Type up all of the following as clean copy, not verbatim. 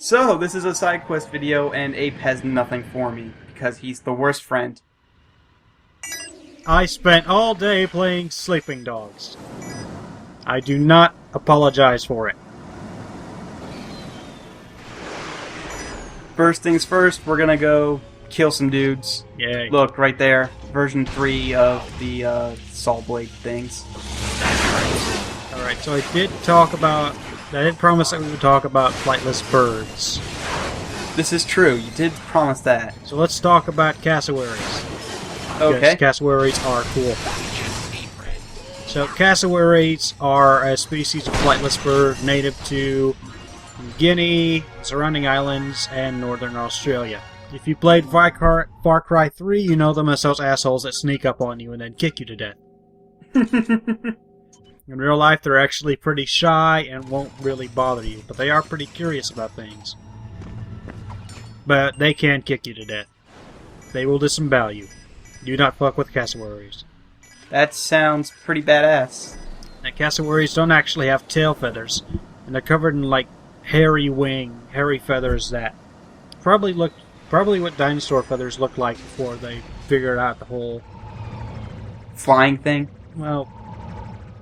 So, this is a side quest video, and Ape has nothing for me, because he's the worst friend. I spent all day playing Sleeping Dogs. I do not apologize for it. First things first, we're gonna go kill some dudes. Yay. Look, right there. Version 3 of the saw blade things. Alright, so I did promise that we would talk about flightless birds. This is true, you did promise that. So let's talk about cassowaries. Okay. Yes, cassowaries are cool. So cassowaries are a species of flightless bird native to Guinea, surrounding islands, and northern Australia. If you played Far Cry 3, you know them as those assholes that sneak up on you and then kick you to death. In real life, they're actually pretty shy and won't really bother you, but they are pretty curious about things. But they can kick you to death. They will disembowel you. Do not fuck with cassowaries. That sounds pretty badass. Now, cassowaries don't actually have tail feathers, and they're covered in like hairy feathers that probably what dinosaur feathers looked like before they figured out the whole flying thing. Well,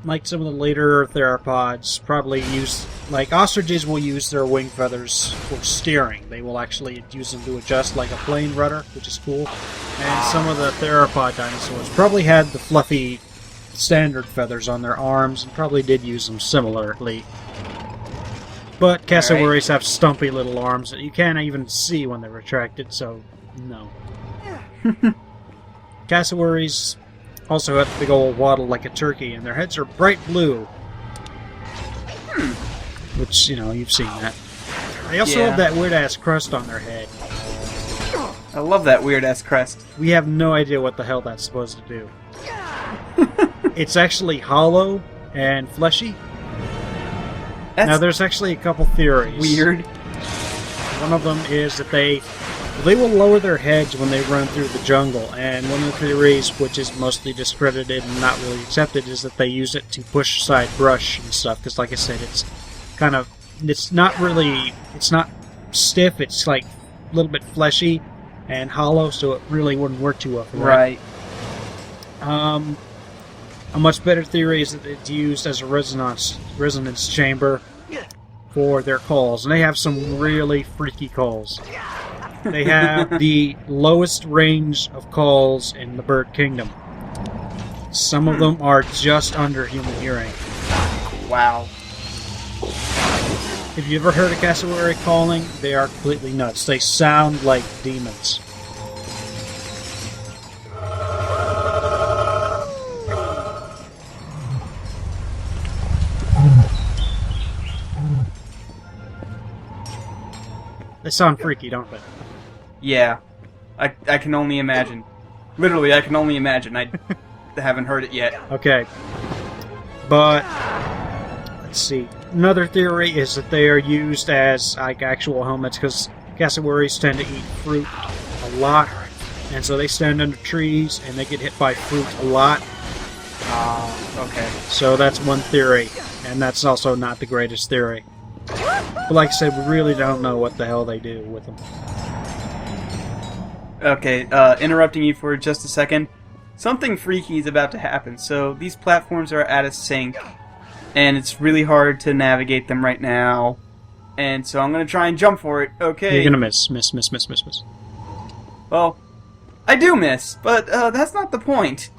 like some of the later theropods probably use, like ostriches will use their wing feathers for steering. They will actually use them to adjust like a plane rudder, which is cool. And some of the theropod dinosaurs probably had the fluffy standard feathers on their arms and probably did use them similarly. But cassowaries have stumpy little arms that you can't even see when they're retracted, so no. Cassowaries also have the big old waddle like a turkey, and their heads are bright blue. Which, you know, you've seen that. They also have that weird-ass crust on their head. I love that weird-ass crest. We have no idea what the hell that's supposed to do. It's actually hollow and fleshy. Now, there's actually a couple theories. Weird. One of them is that they will lower their heads when they run through the jungle, and one of the theories, which is mostly discredited and not really accepted, is that they use it to push aside brush and stuff, because like I said, it's not stiff, it's like a little bit fleshy and hollow, so it really wouldn't work too well for that. Right. A much better theory is that it's used as a resonance chamber for their calls, and they have some really freaky calls. They have the lowest range of calls in the bird kingdom. Some of them are just under human hearing. Wow. If you ever heard a cassowary calling, they are completely nuts. They sound like demons. They sound freaky, don't they? Yeah. I can only imagine. Literally, I can only imagine. I haven't heard it yet. Okay. But, let's see. Another theory is that they are used as like actual helmets, because cassowaries tend to eat fruit a lot, and so they stand under trees and they get hit by fruit a lot. Okay. So that's one theory, and that's also not the greatest theory. But like I said, we really don't know what the hell they do with them. Okay, interrupting you for just a second. Something freaky is about to happen. So these platforms are out of sync, and it's really hard to navigate them right now. And so I'm going to try and jump for it. Okay. You're going to miss. Well, I do miss, but that's not the point.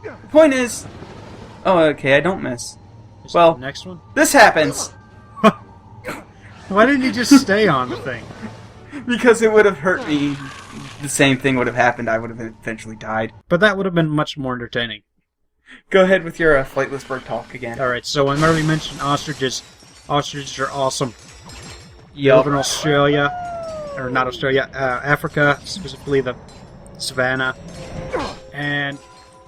The point is... Oh, okay, I don't miss. Well, next one? This happens! Why didn't you just stay on the thing? Because it would have hurt me. The same thing would have happened. I would have eventually died. But that would have been much more entertaining. Go ahead with your flightless bird talk again. Alright, so I already mentioned ostriches. Ostriches are awesome. Yep. They live in Australia. Or not Australia, Africa, specifically the savannah. And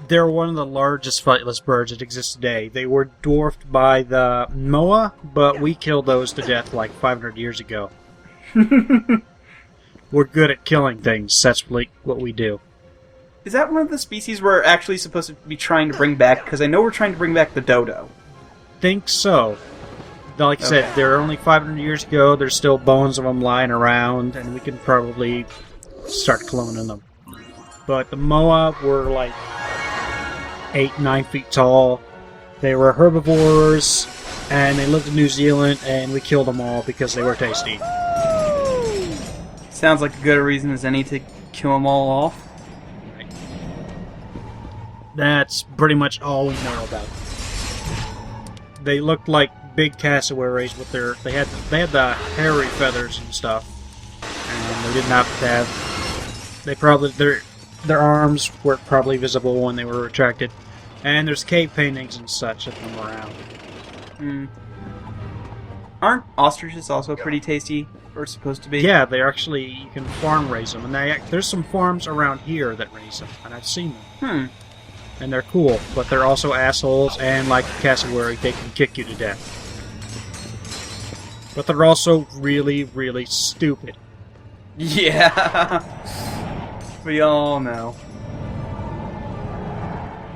they're one of the largest flightless birds that exist today. They were dwarfed by the moa, but we killed those to death like 500 years ago. We're good at killing things. That's what we do. Is that one of the species we're actually supposed to be trying to bring back? Because I know we're trying to bring back the dodo. Think so. Like I said, they're only 500 years ago. There's still bones of them lying around, and we can probably start cloning them. But the Moa were like 8-9 feet tall. They were herbivores, and they lived in New Zealand, and we killed them all because they were tasty. Sounds like a good reason as any to kill them all off. Right. That's pretty much all we know about them. They looked like big cassowaries with they had the hairy feathers and stuff, and they didn't have to have. They probably their arms were probably visible when they were retracted, and there's cave paintings and such of them around. Aren't ostriches also pretty tasty, or supposed to be? Yeah, they're actually, you can farm raise them, and there's some farms around here that raise them, and I've seen them. And they're cool, but they're also assholes, and like a cassowary, they can kick you to death. But they're also really, really stupid. Yeah, we all know.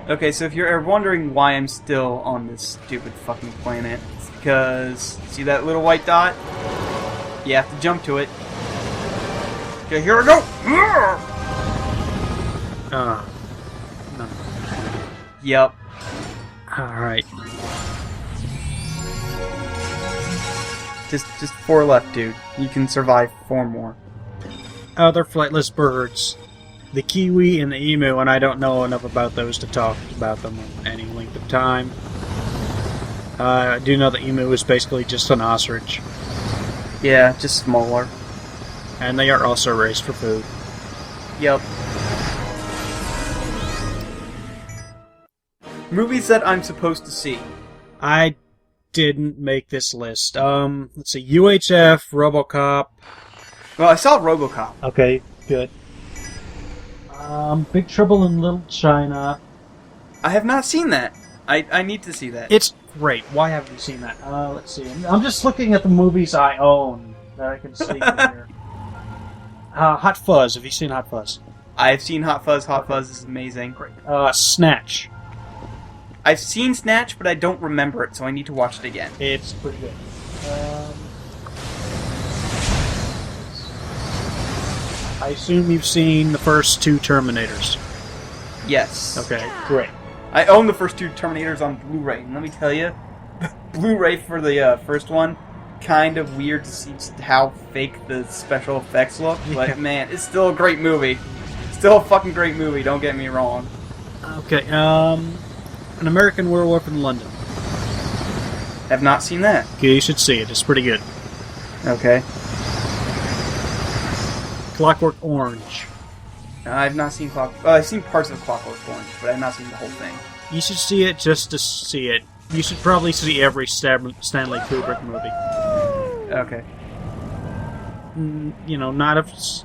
Okay, so if you're ever wondering why I'm still on this stupid fucking planet, it's because, see that little white dot? You have to jump to it. Okay, here we go! No. Yep. Alright. Just 4 left, dude. You can survive 4 more. Other flightless birds. The kiwi and the emu, and I don't know enough about those to talk about them in any length of time. I do know the emu is basically just an ostrich. Yeah, just smaller. And they are also raised for food. Yep. Movies that I'm supposed to see. I didn't make this list. Let's see. UHF, RoboCop. Well, I saw RoboCop. Okay, good. Big Trouble in Little China. I have not seen that. I need to see that. It's great. Why haven't you seen that? Let's see. I'm just looking at the movies I own that I can see here. Hot Fuzz. Have you seen Hot Fuzz? I've seen Hot Fuzz. Hot Fuzz is amazing. Great. Snatch. I've seen Snatch, but I don't remember it, so I need to watch it again. It's pretty good. I assume you've seen the first 2 Terminators. Yes. Okay, great. I own the first 2 Terminators on Blu-ray, and let me tell you, Blu-ray for the first one, kind of weird to see how fake the special effects look, but man, it's still a great movie. Still a fucking great movie, don't get me wrong. Okay, An American Werewolf in London. Have not seen that. Okay, you should see it. It's pretty good. Okay. Clockwork Orange. I've not seen I've seen parts of Clockwork Orange, but I've not seen the whole thing. You should see it just to see it. You should probably see every Stanley Kubrick movie. Okay. You know,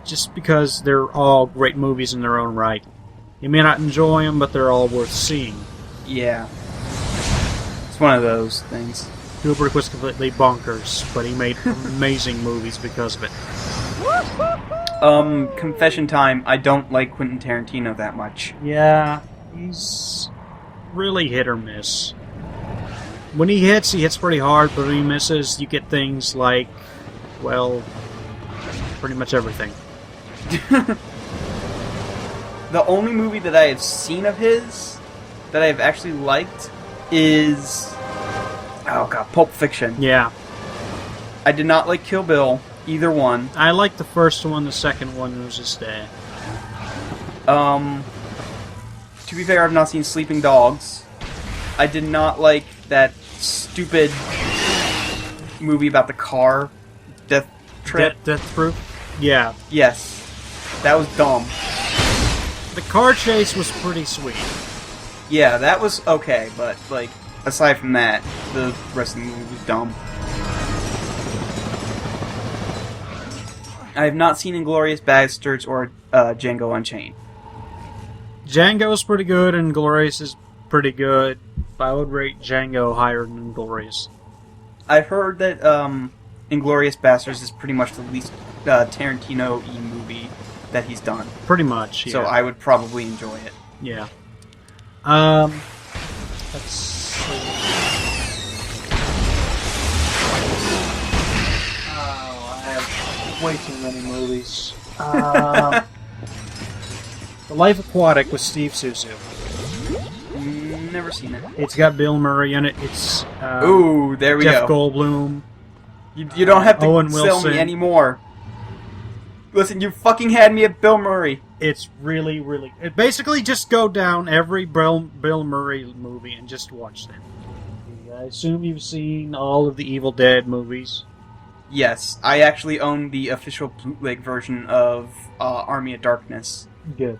just because they're all great movies in their own right. You may not enjoy them, but they're all worth seeing. Yeah. It's one of those things. Kubrick was completely bonkers, but he made amazing movies because of it. Confession time, I don't like Quentin Tarantino that much. Yeah, he's really hit or miss. When he hits pretty hard, but when he misses, you get things like, well, pretty much everything. The only movie that I have seen of his that I've actually liked is... oh god, Pulp Fiction. Yeah. I did not like Kill Bill, either one. I liked the first one, the second one was just To be fair, I've not seen Sleeping Dogs. I did not like that stupid movie about the car. Death Trip. Death Proof? Yeah. Yes. That was dumb. The car chase was pretty sweet. Yeah, that was okay, but, like, aside from that, the rest of the movie was dumb. I have not seen Inglourious Basterds or Django Unchained. Django's pretty good, and Inglourious is pretty good. I would rate Django higher than Inglourious. I've heard that Inglourious Basterds is pretty much the least Tarantino-y movie that he's done. Pretty much, yeah. So I would probably enjoy it. Yeah. Let's see. way too many movies. The Life Aquatic with Steve Susu. Never seen it. It's got Bill Murray in it. It's ooh, there we Jeff go. Goldblum. You don't have to Owen sell Wilson. me anymore. Listen, you fucking had me at Bill Murray. It's really, really... basically, just go down every Bill Murray movie and just watch them. I assume you've seen all of the Evil Dead movies. Yes, I actually own the official bootleg version of Army of Darkness. Good.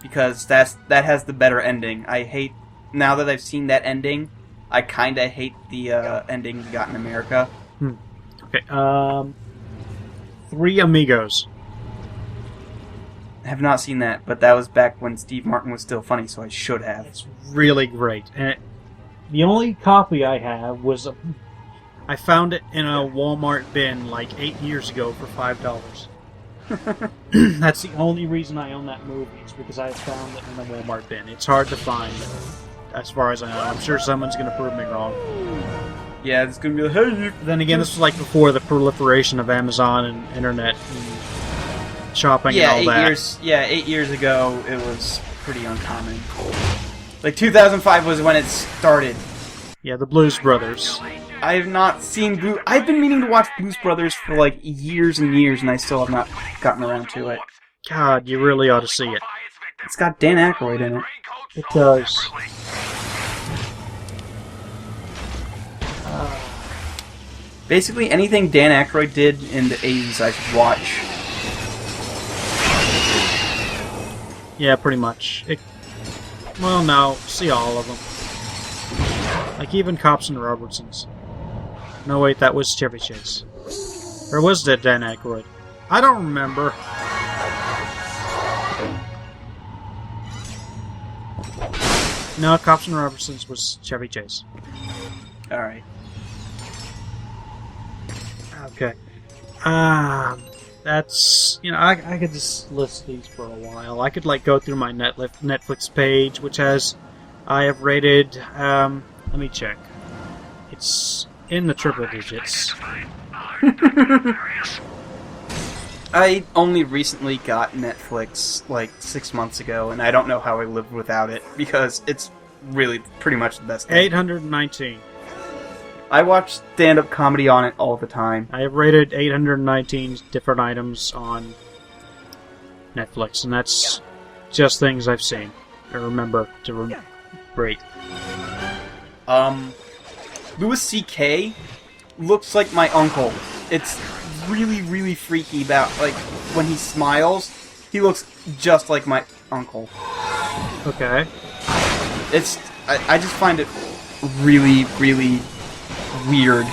Because that has the better ending. I hate... Now that I've seen that ending, I kinda hate the ending we got in America. Okay, Three Amigos. I have not seen that, but that was back when Steve Martin was still funny, so I should have. It's really great. And the only copy I have was... I found it in a Walmart bin like 8 years ago for $5. That's the only reason I own that movie. It's because I found it in a Walmart bin. It's hard to find, as far as I know. I'm sure someone's going to prove me wrong. Yeah, it's going to be like, hey, you... Then again, this was like before the proliferation of Amazon and internet and shopping and all that. 8 years ago, it was pretty uncommon. Like, 2005 was when it started. Yeah, the Blues Brothers. I have not seen I've been meaning to watch Blues Brothers for like years and years, and I still have not gotten around to it. God, you really ought to see it. It's got Dan Aykroyd in it. It does. Basically, anything Dan Aykroyd did in the 80s, I should watch. Yeah, pretty much. Well, no, see all of them. Like even Cops and Robertsons. No, wait, that was Chevy Chase. Or was that Dan Aykroyd? I don't remember. No, Cops and Robertsons was Chevy Chase. Alright. Okay. That's... You know, I could just list these for a while. I could, like, go through my Netflix page, which has... I have rated... let me check. It's in the triple digits. I only recently got Netflix, like, 6 months ago, and I don't know how I lived without it, because it's really pretty much the best thing. 819. I watch stand-up comedy on it all the time. I have rated 819 different items on Netflix, and that's just things I've seen. I remember to rate. Louis C.K. looks like my uncle. It's really, really freaky about, like, when he smiles, he looks just like my uncle. Okay. I just find it really, really weird.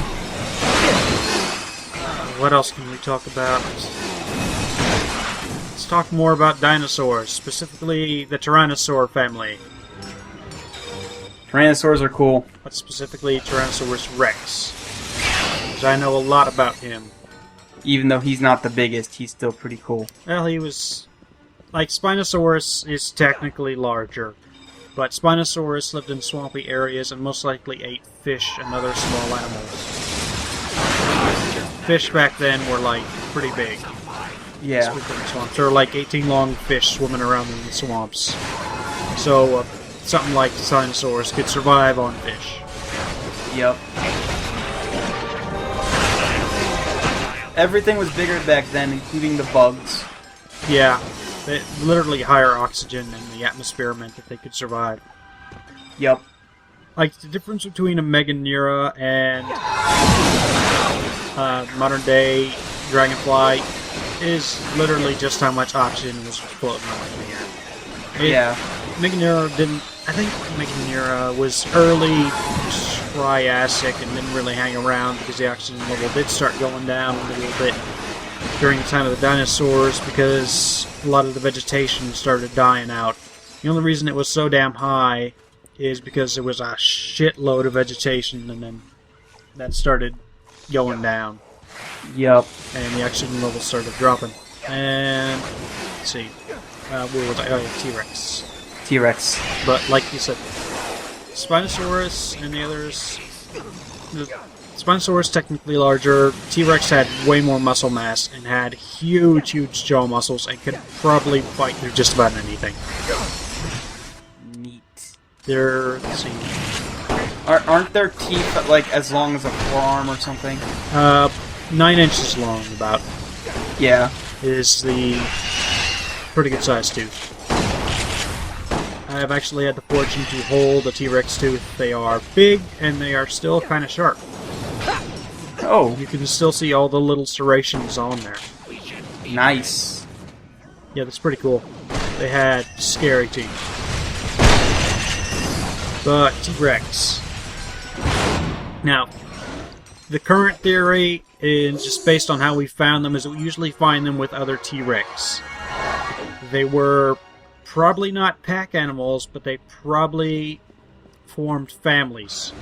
What else can we talk about? Let's talk more about dinosaurs, specifically the Tyrannosaur family. Tyrannosaurs are cool. But specifically Tyrannosaurus Rex. Because I know a lot about him. Even though he's not the biggest, he's still pretty cool. Well, he was... Like, Spinosaurus is technically larger. But Spinosaurus lived in swampy areas and most likely ate fish and other small animals. Fish back then were, like, pretty big. Yeah. Swamps. There were, like, 18 long fish swimming around in the swamps. So, something like the Spinosaurus could survive on fish. Yep. Everything was bigger back then, including the bugs. Yeah. They literally higher oxygen in the atmosphere meant that they could survive. Yep. Like, the difference between a Meganeura and modern-day dragonfly is literally just how much oxygen was floating around in the air. Yeah. Meganeura didn't... I think Meganeura was early Triassic and didn't really hang around because the oxygen level did start going down a little bit during the time of the dinosaurs because a lot of the vegetation started dying out. The only reason it was so damn high is because there was a shitload of vegetation and then that started going down. Yep. And the oxygen level started dropping. And, let's see, where was I? Oh, yeah, T-Rex. T-Rex. But, like you said, Spinosaurus and the others, Spinosaurus technically larger. T-Rex had way more muscle mass and had huge, huge jaw muscles and could probably fight through just about anything. Neat. Let's see. Aren't their teeth like as long as a forearm or something? 9 inches long, about. Yeah. Is the pretty good sized tooth. I have actually had the fortune to hold a T-Rex tooth. They are big and they are still kind of sharp. Oh. You can still see all the little serrations on there. Nice. Yeah, that's pretty cool. They had scary teeth. But T-Rex. Now, the current theory is just based on how we found them, is that we usually find them with other T-Rex. They were probably not pack animals, but they probably formed families.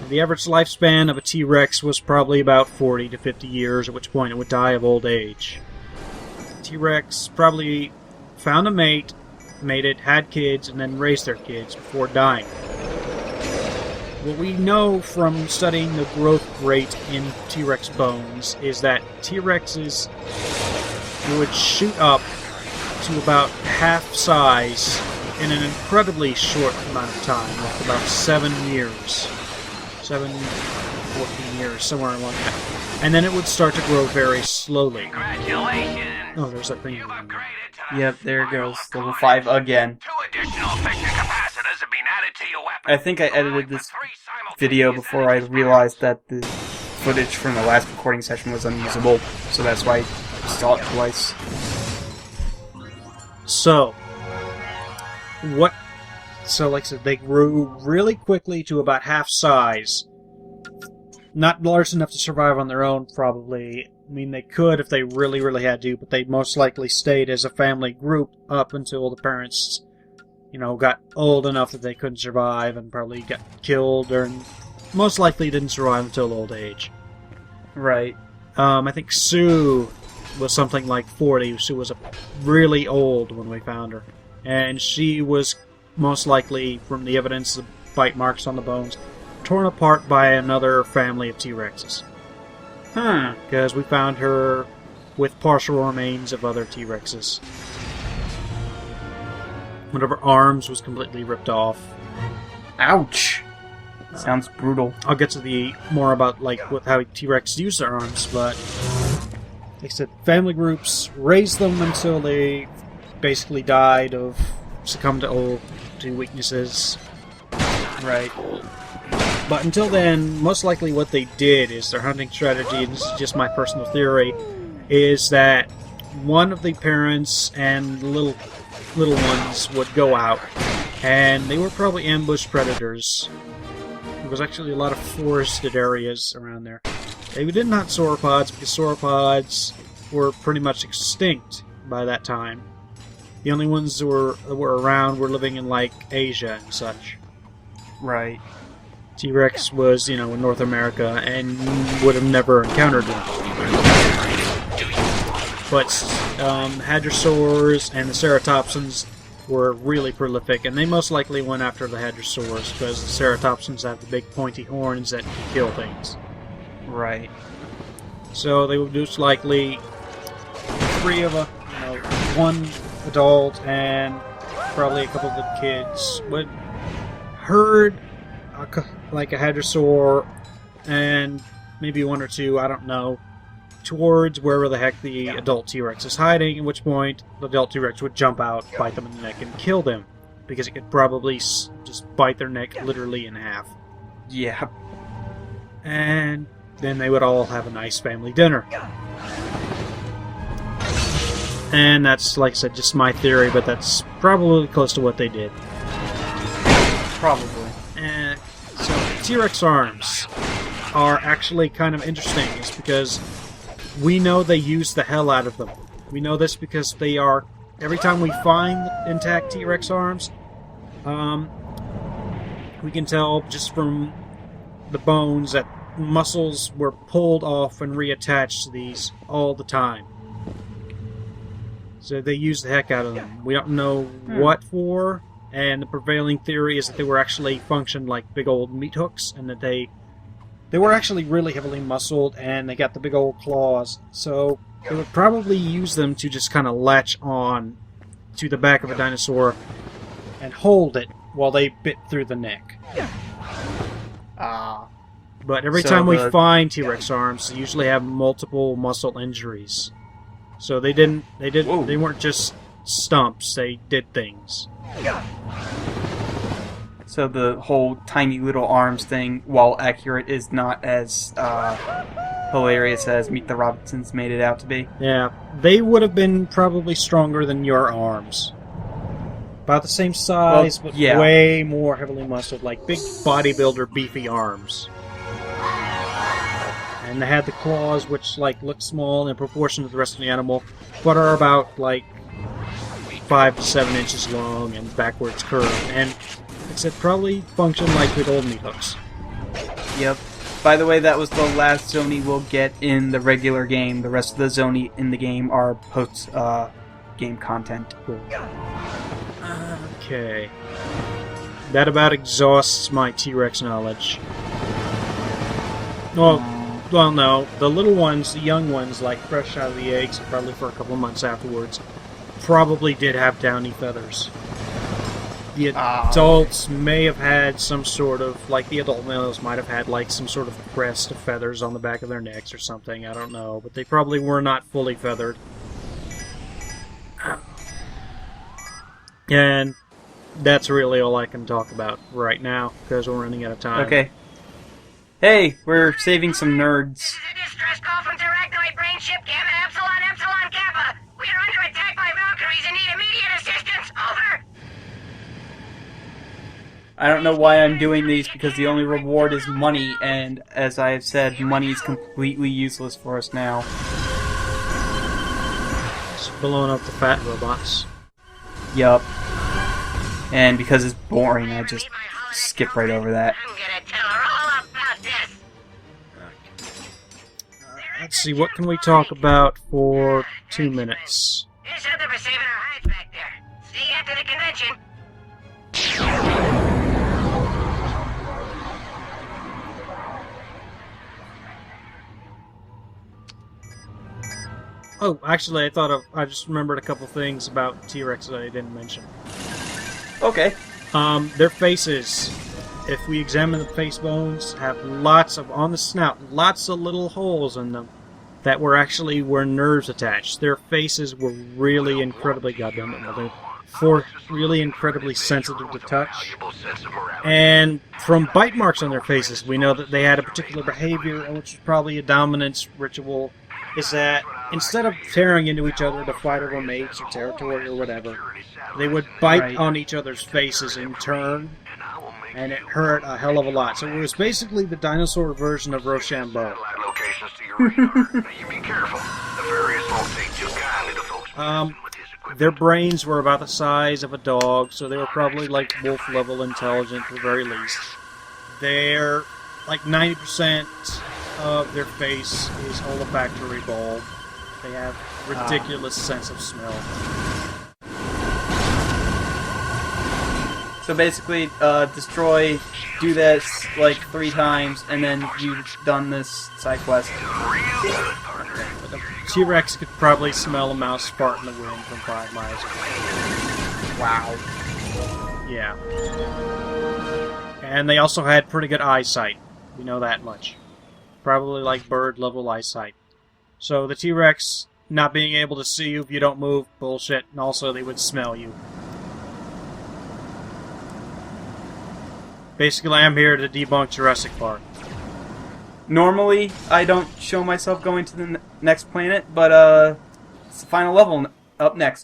The average lifespan of a T-Rex was probably about 40 to 50 years, at which point it would die of old age. T-Rex probably found a mate, mated, had kids, and then raised their kids before dying. What we know from studying the growth rate in T-Rex bones is that T-Rexes would shoot up to about half size in an incredibly short amount of time, like about 7 years. 14 years, somewhere along that. And then it would start to grow very slowly. Congratulations! Oh, there's that thing. You've upgraded to Yep, there it goes. Level 5 again. 2 additional fission capacitors have been added to your weapon. I think I edited this video before I realized that the footage from the last recording session was unusable, so that's why I saw it twice. So, like I said, they grew really quickly to about half size. Not large enough to survive on their own, probably. I mean, they could if they really, really had to, but they most likely stayed as a family group up until the parents, got old enough that they couldn't survive and probably got killed, or most likely didn't survive until old age. Right. I think Sue was something like 40. Sue was really old when we found her. And she was most likely, from the evidence of bite marks on the bones, torn apart by another family of T-Rexes. Because we found her with partial remains of other T-Rexes. One of her arms was completely ripped off. Ouch! Sounds brutal. I'll get to more about how T-Rex use their arms, but like I said, family groups raised them until they basically died of succumbed to weaknesses. Right. But until then, most likely what they did is their hunting strategy, and this is just my personal theory, is that one of the parents and little ones would go out, and they were probably ambush predators. There was actually a lot of forested areas around there. They didn't hunt sauropods because sauropods were pretty much extinct by that time. The only ones that were around were living in Asia and such. Right. T-Rex was, in North America and would have never encountered them. But hadrosaurs and the ceratopsians were really prolific, and they most likely went after the hadrosaurs because the ceratopsians have the big pointy horns that can kill things. Right. So they would most likely 3 of them, one adult and probably a couple of the kids would herd a hadrosaur and maybe 1 or 2, I don't know, towards wherever the heck the adult T-Rex is hiding, at which point the adult T-Rex would jump out, bite them in the neck, and kill them, because it could probably just bite their neck literally in half. Yeah. And then they would all have a nice family dinner. And that's, like I said, just my theory, but that's probably close to what they did. Probably. And so T-Rex arms are actually kind of interesting. It's because we know they use the hell out of them. We know this because they are... Every time we find intact T-Rex arms, we can tell just from the bones that muscles were pulled off and reattached to these all the time. So they use the heck out of them. We don't know what for, and the prevailing theory is that they were actually functioned like big old meat hooks, and that they They were actually really heavily muscled, and they got the big old claws, so they would probably use them to just kind of latch on to the back of a dinosaur and hold it while they bit through the neck. But every time we find T-Rex arms, they usually have multiple muscle injuries. So they weren't just stumps, they did things. So the whole tiny little arms thing, while accurate, is not as hilarious as Meet the Robinsons made it out to be. Yeah, they would have been probably stronger than your arms. About the same size, but way more heavily muscled, like big bodybuilder beefy arms. And they had the claws, which look small in proportion to the rest of the animal, but are about 5 to 7 inches long and backwards curved, and except probably function like big old meat hooks. Yep. By the way, that was the last Zoni we'll get in the regular game. The rest of the Zoni in the game are post-game content. Cool. Okay. That about exhausts my T-Rex knowledge. Well, no. The little ones, the young ones, fresh out of the eggs, probably for a couple of months afterwards, probably did have downy feathers. The adults may have had some sort of, the adult males might have had, some sort of crest of feathers on the back of their necks or something, I don't know. But they probably were not fully feathered. And that's really all I can talk about right now, because we're running out of time. Okay. Hey, we're saving some nerds. This is a distress call from Terracnoid Brain Ship Gamma Epsilon Kappa. We are under attack by Valkyries and need immediate assistance. Over. I don't know why I'm doing these, because the only reward is money, and as I have said, money is completely useless for us now. Just blowing up the fat robots. Yup. And because it's boring, I just skip right over that. I'm gonna tell her all about this. Let's see, what can we talk about for 2 minutes? Here's something for saving our hides back there. See you after the convention. Oh, actually, I just remembered a couple things about T-Rex that I didn't mention. Okay. Their faces, if we examine the face bones, have on the snout, lots of little holes in them that were actually where nerves attached. Their faces were really incredibly really incredibly sensitive to touch. And from bite marks on their faces, we know that they had a particular behavior, which is probably a dominance ritual, is that instead of tearing into each other to fight over mates or territory or whatever, they would bite on each other's faces in turn, and it hurt a hell of a lot. So it was basically the dinosaur version of Rochambeau. Their brains were about the size of a dog, so they were probably wolf-level intelligent at the very least. They're 90% of their face is olfactory bulb. They have ridiculous sense of smell. So basically, do this 3 times, and then you've done this side quest. But the T-Rex could probably smell a mouse fart in the wind from 5 miles away. Wow. Yeah. And they also had pretty good eyesight. We know that much. Probably bird-level eyesight. So the T-Rex not being able to see you if you don't move, bullshit, and also they would smell you. Basically, I'm here to debunk Jurassic Park. Normally, I don't show myself going to the next planet, but it's the final level up next.